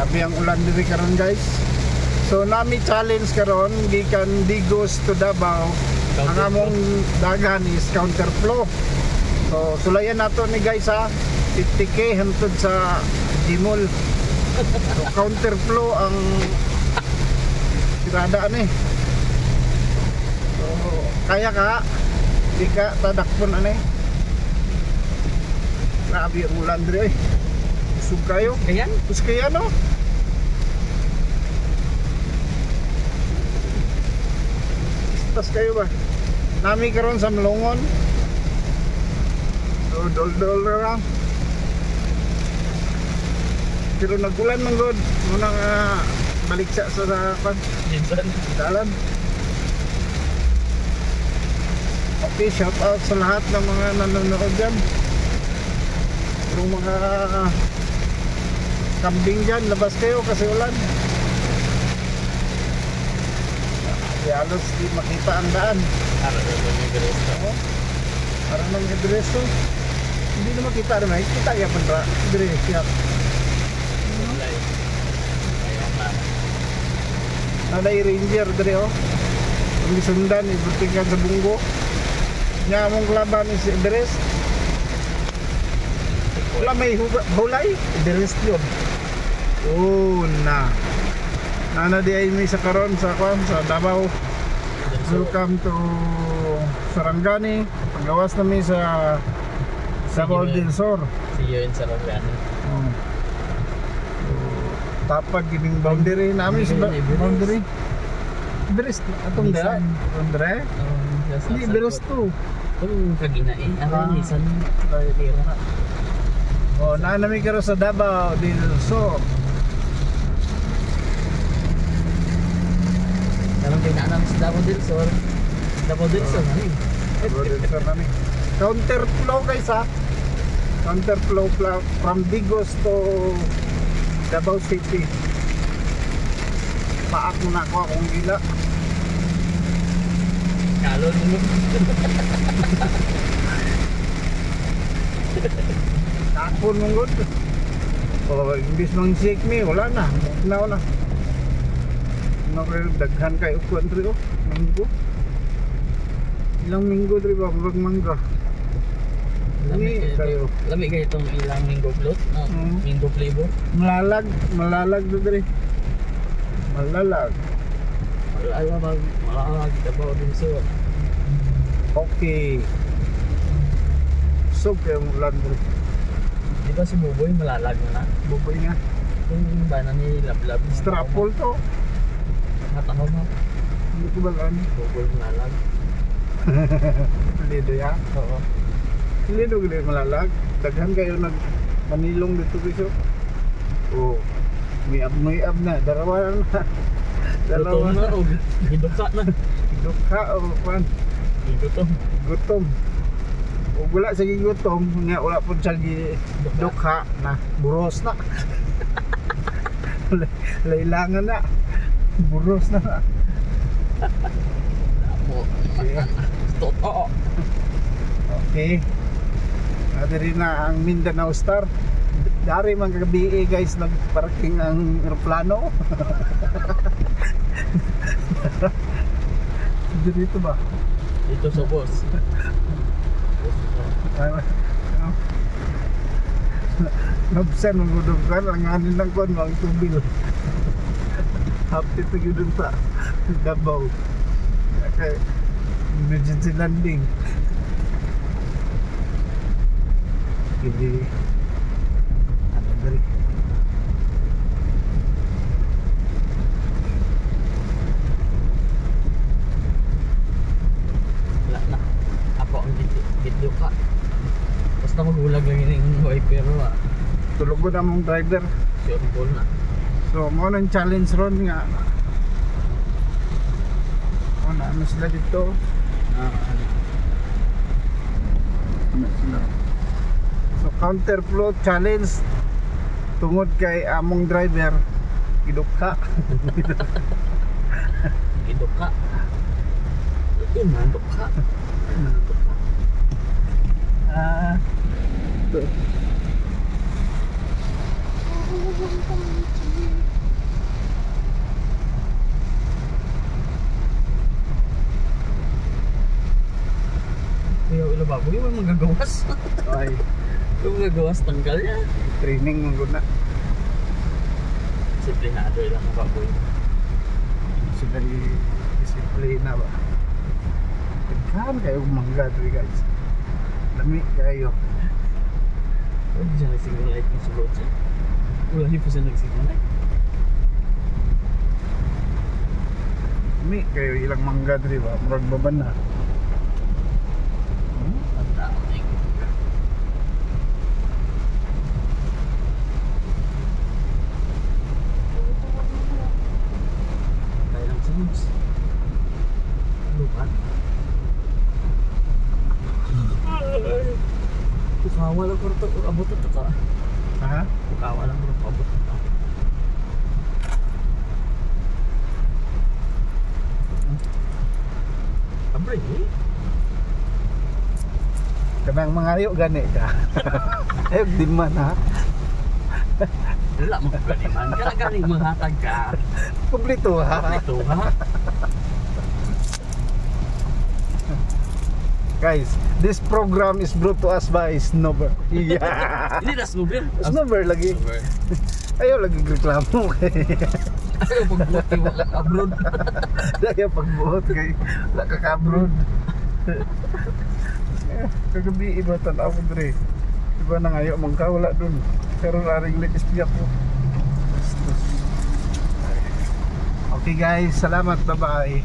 Grabe ang ulan diri karon guys. So nami challenge karon gikan Digos to Davao. Ang among dagan is counterflow. So sulayan nato ni guys ha. 50k hantod sa Gimol. So, counterflow ang tirada ni. So kaya ka di ka tadakpon ani. Grabe ang ulan diri. Usog kayo. Ayan. Usog kayo no. Tas kayo ba? Nami karon sa Malungon. So dol-dol na lang. Pero nagulan man god. Muna nga balik sa kan. Minsan. Dalan. Okay, shout out sa lahat ng mga nanonood dyan. Yung mga kambing dyan, labas kayo kasi ulan. Kaya halos di makita ang daan. Para naman yung garesto. Para nang adreso. Hindi na makita naman. Kita ya pandra. Adreso. Naday ranger dere oh. Ang sundan ibutingan sa bunggo. Nya among laban is adres. Wala may hulay, adres yun. Oh na. Nana di ay may sa karon sa kwan sa Davao. Welcome to Sarangani. Pagawas namin sa Davao del Sur. See you in Sarangani. Tapag giving boundary namin sa boundary. Beres atong dara. Andre? Hindi beres to. Kung kaginain, ang isan tira. Oh, naami karo sa Davao del Sur. Karong pinanam sa Davao del Sur. Davao del Sur nani. Davao del Sur nani. Counterflow guys ha. Counterflow from Digos to Davao City. Paak mo na ako akong gila. Kalon mo. Takon mong good. Oh, imbis mang shake me, wala na. Wala na. Daghan kayo kuwan dito. Minggo. Ilang minggo dito ba? Murag mangga. Lami kayo itong ilang minggo float. Minggo flavor. Malalag dito rin. Malalag. Malalag. Davao del Sur. Okay. So kaya mong ulan dito. Di ba si Buboy malalag na? Buboy nga. Yung ba na ni Lablab? Strapol to. Matahom ha? Hindi ko balaan. Buboy malalag. Lido ya? Oo. Lido gili malalag. Daghan kayo manilong dito guys. Oh. May ab na. Darawa na. Gutom na o. Hidukha na. Hidukha o pan. Gutom. O wala sa gutom. Nga wala po sa dukha na. Buros na. Lailangan na. Buros na. Totoo. Okay. Adiri na ang Mindanao Star. Dari man kagabi guys nagparking ang eroplano. Dito ba? Dito sa boss. Nabsan mong gudog ka ang anin lang ko ang tubil. Happy to gudog sa Davao. Okay. Emergency landing. Hindi ano dali. Wala na. Ako ang video ka. Basta maghulag lang yun yung wiper ha. Tulog ko na mong driver. Sure ball na. So mo nang challenge ron nga. Ano sila dito? Ano sila? So counterflow challenge tungod kay among driver gidukha. Gidukha. Yun man, dukha. Baboy mo magagawas. Ay, Kung magagawas tanggal niya. training mo guna. Disiplinado lang ang baboy. So very disiplina ba. Tagkaan kayo mangga dito guys. Lami kayo. Hindi siya nagsignal light ng sulot siya. Wala hindi po siya nagsignal light. Lami kayo ilang mangga dito ba. Murag baban na. Ang tao na yung tayo lang sa news. Lupat. Kukawa lang ko ito. Abot ito ka. Ha? Kukawa lang ko ito. Abot ito. Abray eh. Kanang mangayo gani ka. Ayog di man ha. Wala mo kagaliman. Galing manghatag ka. Kumplito ha. Ito ha. Guys, this program is brought to us by Snowbird. Yeah. Hindi na snowbird. Snowbird lagi. Ayaw lagi reklamo kay. Ayaw pagbuhat yung mga abroad. Ayaw pagbuhat kay wala ka ka-abroad. Kagabi iba tanaw ko dre. Iba nang ayaw magkawala dun. Pero raring latest piyak ko. Okay guys, salamat, bye-bye.